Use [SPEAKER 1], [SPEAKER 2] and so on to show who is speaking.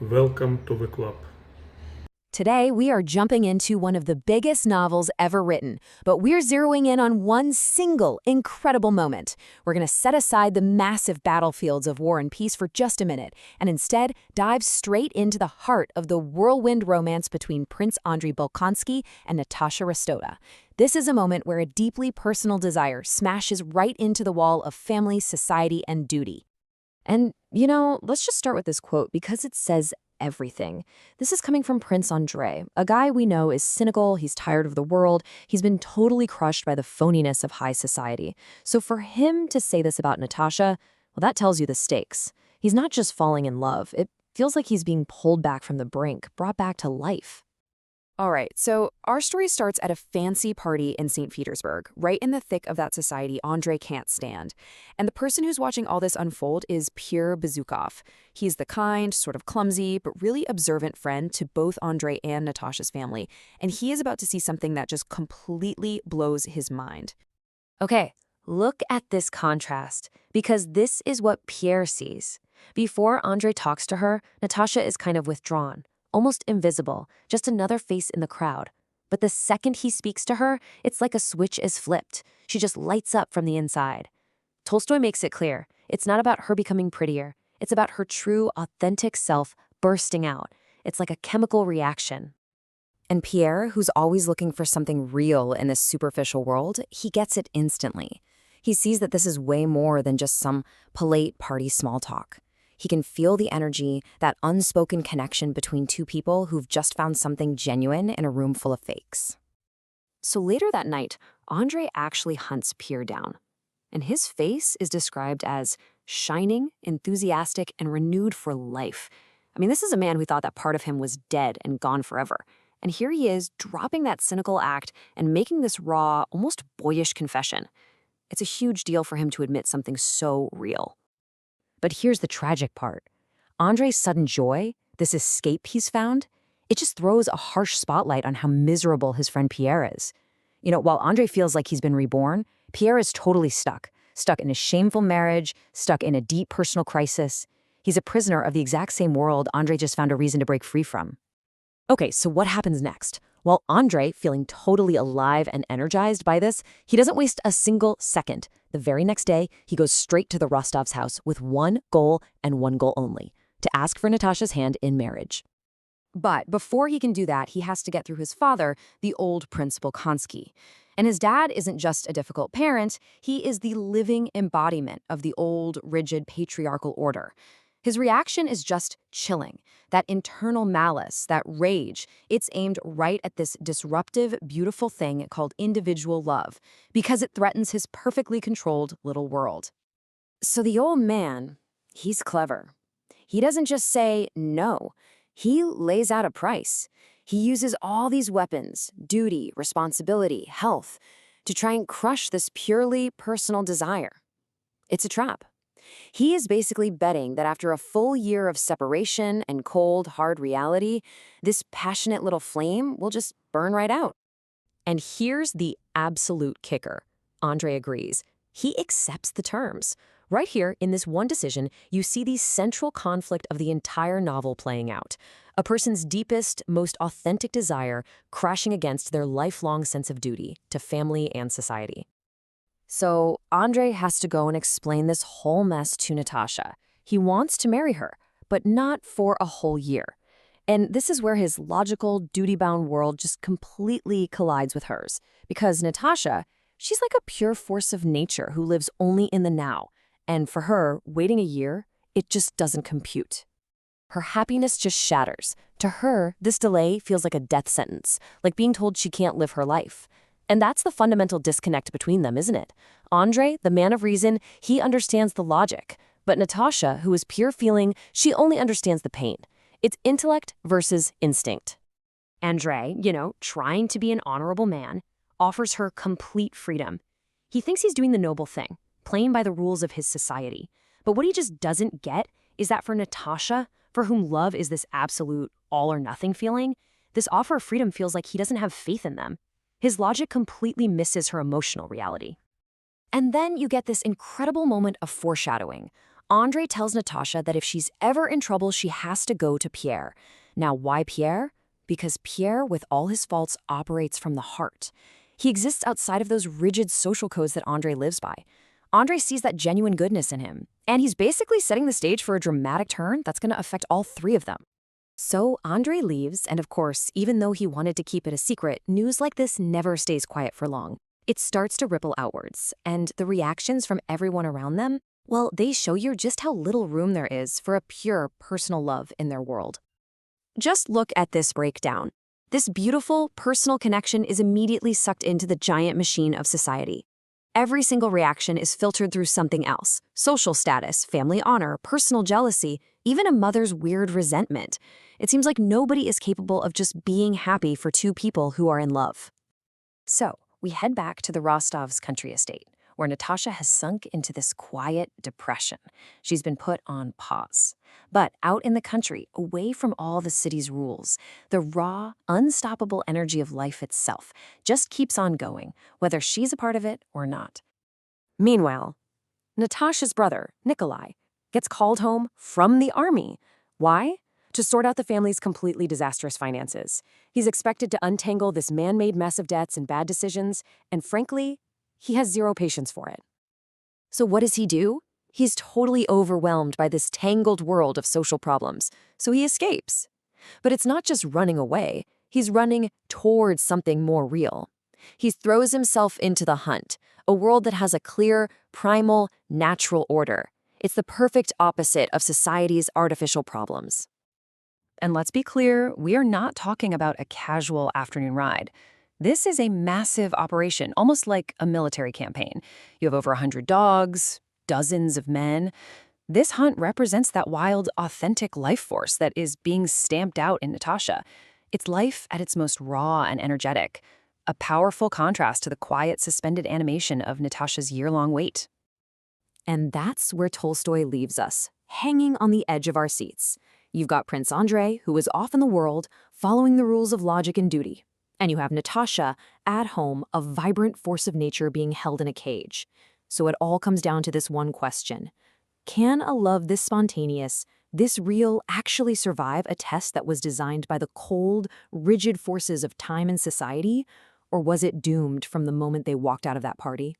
[SPEAKER 1] Welcome to the club.
[SPEAKER 2] Today, we are jumping into one of the biggest novels ever written, but we're zeroing in on one single, incredible moment. We're going to set aside the massive battlefields of War and Peace for just a minute, and instead dive straight into the heart of the whirlwind romance between Prince Andrei Bolkonsky and Natasha Rostova. This is a moment where a deeply personal desire smashes right into the wall of family, society, and duty. And, let's just start with this quote because it says everything. This is coming from Prince Andrei, a guy we know is cynical, he's tired of the world, he's been totally crushed by the phoniness of high society. So for him to say this about Natasha, well, that tells you the stakes. He's not just falling in love, it feels like he's being pulled back from the brink, brought back to life. All right, so our story starts at a fancy party in St. Petersburg, right in the thick of that society Andrei can't stand. And the person who's watching all this unfold is Pierre. He's the kind, sort of clumsy, but really observant friend to both Andrei and Natasha's family, and he is about to see something that just completely blows his mind. Okay, look at this contrast, because this is what Pierre sees. Before Andrei talks to her, Natasha is kind of withdrawn, almost invisible, just another face in the crowd. But the second he speaks to her, it's like a switch is flipped. She just lights up from the inside. Tolstoy makes it clear, it's not about her becoming prettier. It's about her true, authentic self bursting out. It's like a chemical reaction. And Pierre, who's always looking for something real in this superficial world, he gets it instantly. He sees that this is way more than just some polite party small talk. He can feel the energy, that unspoken connection between two people who've just found something genuine in a room full of fakes. So later that night, Andrei actually hunts Pierre down. And his face is described as shining, enthusiastic, and renewed for life. I mean, this is a man who thought that part of him was dead and gone forever. And here he is, dropping that cynical act and making this raw, almost boyish confession. It's a huge deal for him to admit something so real. But here's the tragic part. Andrei's sudden joy, this escape he's found, it just throws a harsh spotlight on how miserable his friend Pierre is. While Andrei feels like he's been reborn, Pierre is totally stuck in a shameful marriage, stuck in a deep personal crisis. He's a prisoner of the exact same world Andrei just found a reason to break free from. Okay, so what happens next? Well, Andrei, feeling totally alive and energized by this, he doesn't waste a single second. The very next day, he goes straight to the Rostovs' house with one goal and one goal only, to ask for Natasha's hand in marriage. But before he can do that, he has to get through his father, the old Prince Bolkonsky. And his dad isn't just a difficult parent, he is the living embodiment of the old, rigid, patriarchal order. His reaction is just chilling. That internal malice, that rage, it's aimed right at this disruptive, beautiful thing called individual love, because it threatens his perfectly controlled little world. So the old man, he's clever. He doesn't just say no. He lays out a price. He uses all these weapons, duty, responsibility, health, to try and crush this purely personal desire. It's a trap. He is basically betting that after a full year of separation and cold, hard reality, this passionate little flame will just burn right out. And here's the absolute kicker. Andrei agrees. He accepts the terms. Right here, in this one decision, you see the central conflict of the entire novel playing out. A person's deepest, most authentic desire crashing against their lifelong sense of duty to family and society. So Andrei has to go and explain this whole mess to Natasha. He wants to marry her, but not for a whole year. And this is where his logical, duty-bound world just completely collides with hers. Because Natasha, she's like a pure force of nature who lives only in the now. And for her, waiting a year, it just doesn't compute. Her happiness just shatters. To her, this delay feels like a death sentence, like being told she can't live her life. And that's the fundamental disconnect between them, isn't it? Andrei, the man of reason, he understands the logic. But Natasha, who is pure feeling, she only understands the pain. It's intellect versus instinct. Andrei, trying to be an honorable man, offers her complete freedom. He thinks he's doing the noble thing, playing by the rules of his society. But what he just doesn't get is that for Natasha, for whom love is this absolute all-or-nothing feeling, this offer of freedom feels like he doesn't have faith in them. His logic completely misses her emotional reality. And then you get this incredible moment of foreshadowing. Andrei tells Natasha that if she's ever in trouble, she has to go to Pierre. Now, why Pierre? Because Pierre, with all his faults, operates from the heart. He exists outside of those rigid social codes that Andrei lives by. Andrei sees that genuine goodness in him, and he's basically setting the stage for a dramatic turn that's going to affect all three of them. So Andrei leaves, and of course, even though he wanted to keep it a secret, news like this never stays quiet for long. It starts to ripple outwards, and the reactions from everyone around them, well, they show you just how little room there is for a pure personal love in their world. Just look at this breakdown. This beautiful, personal connection is immediately sucked into the giant machine of society. Every single reaction is filtered through something else: social status, family honor, personal jealousy, even a mother's weird resentment. It seems like nobody is capable of just being happy for two people who are in love. So, we head back to the Rostovs' country estate, where Natasha has sunk into this quiet depression. She's been put on pause. But out in the country, away from all the city's rules, the raw, unstoppable energy of life itself just keeps on going, whether she's a part of it or not. Meanwhile, Natasha's brother, Nikolai, gets called home from the army. Why? To sort out the family's completely disastrous finances. He's expected to untangle this man-made mess of debts and bad decisions, and frankly, he has zero patience for it. So what does he do? He's totally overwhelmed by this tangled world of social problems, so he escapes. But it's not just running away. He's running towards something more real. He throws himself into the hunt, a world that has a clear, primal, natural order. It's the perfect opposite of society's artificial problems. And let's be clear, we are not talking about a casual afternoon ride. This is a massive operation, almost like a military campaign. You have over 100 dogs, dozens of men. This hunt represents that wild, authentic life force that is being stamped out in Natasha. It's life at its most raw and energetic, a powerful contrast to the quiet, suspended animation of Natasha's year-long wait. And that's where Tolstoy leaves us, hanging on the edge of our seats. You've got Prince Andrei, who is off in the world, following the rules of logic and duty. And you have Natasha, at home, a vibrant force of nature being held in a cage. So it all comes down to this one question. Can a love this spontaneous, this real, actually survive a test that was designed by the cold, rigid forces of time and society? Or was it doomed from the moment they walked out of that party?